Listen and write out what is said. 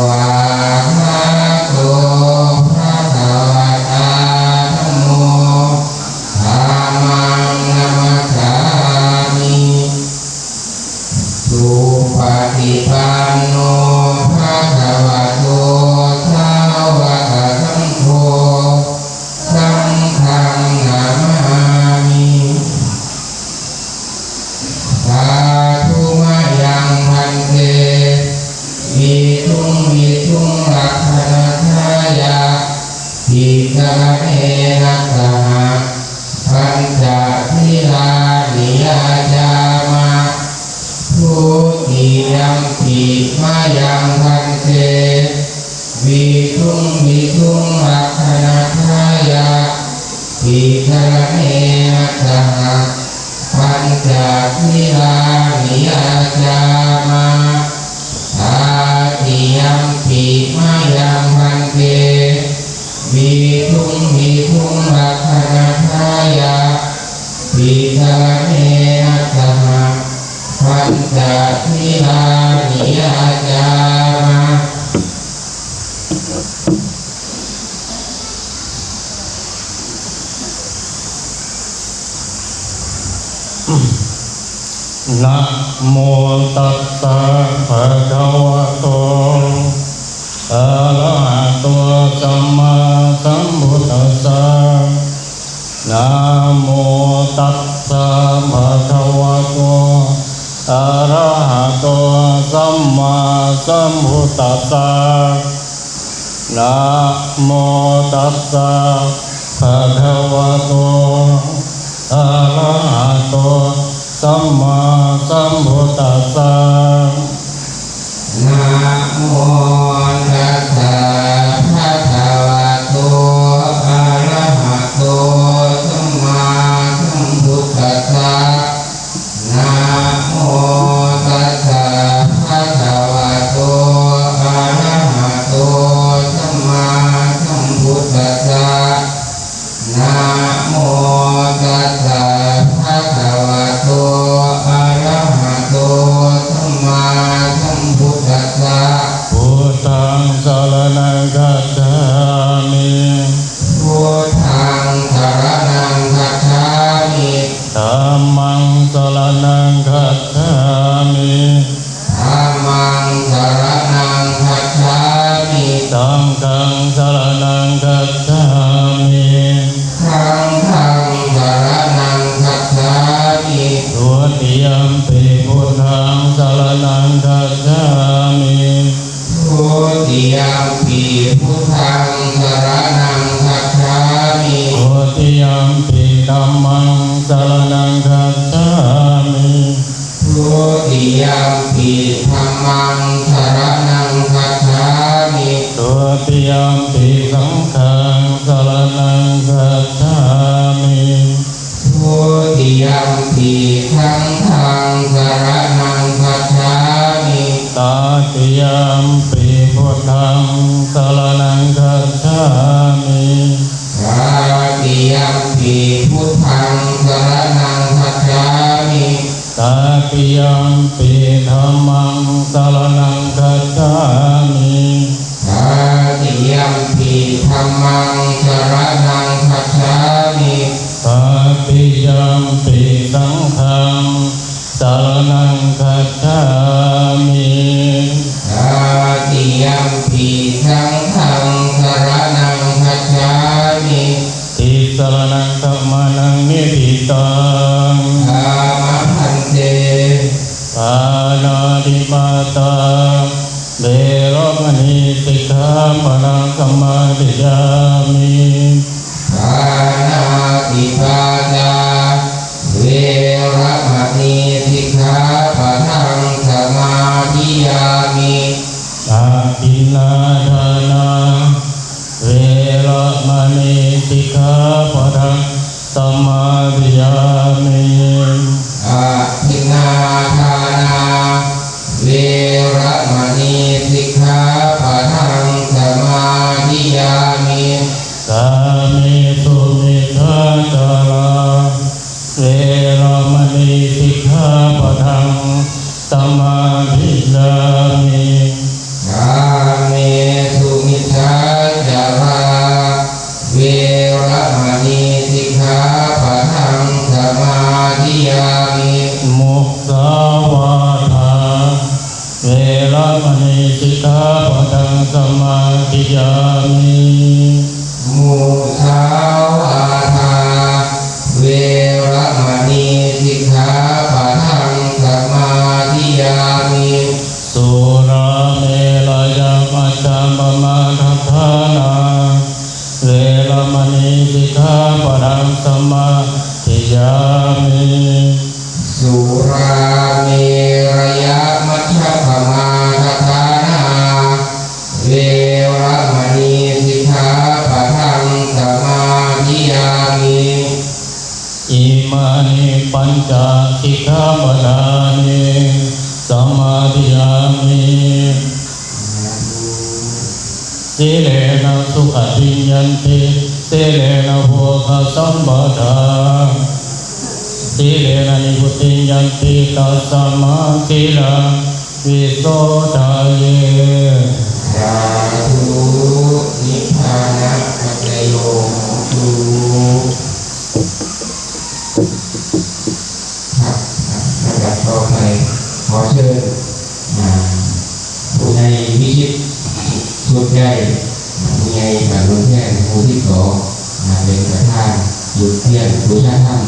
วาหะโตภะคะวะตาธัมโมธัมมังนัมมัสสามิสุปฏิปันโนภะคะวะโตสาวกสังโฆสังฆังนามามิสาธุมะยังพันเตวิทุงรักขณทายาภิกขเนนะสหปัญจศีลานิยาจามะทุติยัมปิมายังพันเตวิทุงรักขณทายาภิกขเนนะสหปัญจศีลานิยาจามะตาติยัมปิมายังพันเตวิทุงรักขณทายาภิกขเนนะสหปัญจศีลานิยาจามะนะโมตัสสะภะคะวะโตอะระหะโตสัมมาสัมพุทธัสสะนะโมตัสสะภะคะวะโตอะระหะโตสัมมาสัมพุทธัสสะนะโมตัสสะภะคะวะโตอะระหะโตสัมมาสัมพุทธัสสะนะโมตัสสะภะคะวะโตอะระหะโตสัมมาสัมพุทธัสสะนะโมตัสสะภะคะวะโตอะระหะโตสัมมาสัมพุทธัสสะนะโมตัสสะภะคะวะโตอะระหะโตสัมมาสัมพุทธัสสะพุทธังสรณังคัจฉามิพุทธังสรณังคัจฉามิธัมมังสรณังคัจฉามิธัมมังสรณังคัจฉามิสังฆังสรณังคัจฉามิสังฆังสรณังคัจฉามิทุติยัมปิพุทธังสรณังคัจฉามิทุติยัมปิพุทธังสรณังคัจฉามิทุติยัมปิธัมมังสรณังคัจฉามิทุติยัมปิธัมมังสรณังคัจฉามิทุติยัมปิสังฆังสรณังคัจฉามิทุติยัมปิสังฆังสรณังคัจฉามิตาติยัมปิพุทธังสรณังคัจฉามิตาติยัมปิพุทธังสรณังคัจฉามิตาติยัมปิธัมมังสรณังคัจฉามิตาติยัมปิธัมมังสรณังคัจฉามิตาติยัมปิสังฆังสรณังคัจฉามิตาติยัมปิสังฆังสรณังคัจฉามิติสรณังธัมมานังนิพิตังธรรมพันเตปานาติปาตาเวรมณีสิกขาปะทังสมาธิยามิปานาติปาตาเวรมณีสิกขาปะทังสมาธิยามิอาทินนาทานาเวรมณีสิกขาปะทังสมาธิยามิอาทินนาทานาเวรมณีสิกขาปะทังสมาธิยามิกามิสุมิชาจาราเวรมณีสิกขาปะทังสมาธิยามิกา ยามิ มุสาวาทาเวรมณีสิกขาปะทังสมาธิยามิ สุราเมรยมัจจปมาทัฏฐานาเวรมณีสิกขาปะทังสมาธิยามิ สุราเมรยมัชฌัปมาทัฏฐานาเวรมณีสิกขาปะทังสมาธิยามิ อิมานิปัญจสิกขาปทานิสมาธิยามิสีเลนะสุขติยันติสีเลนะโภคสัมปทาสีเลนะนิพุติยันติตัสสมาสีลังวิโสทะเย สาธุนิพพานะปัจจโยโหตุครับลำดับต่อไปขอเชิญผู้ใหญ่วิชิตสุดใหญ่ผู้ใหญ่บัตรรุ่นแท่นผู้ที่สองเป็นประธานหยุดเทียนผู้ชาธรรม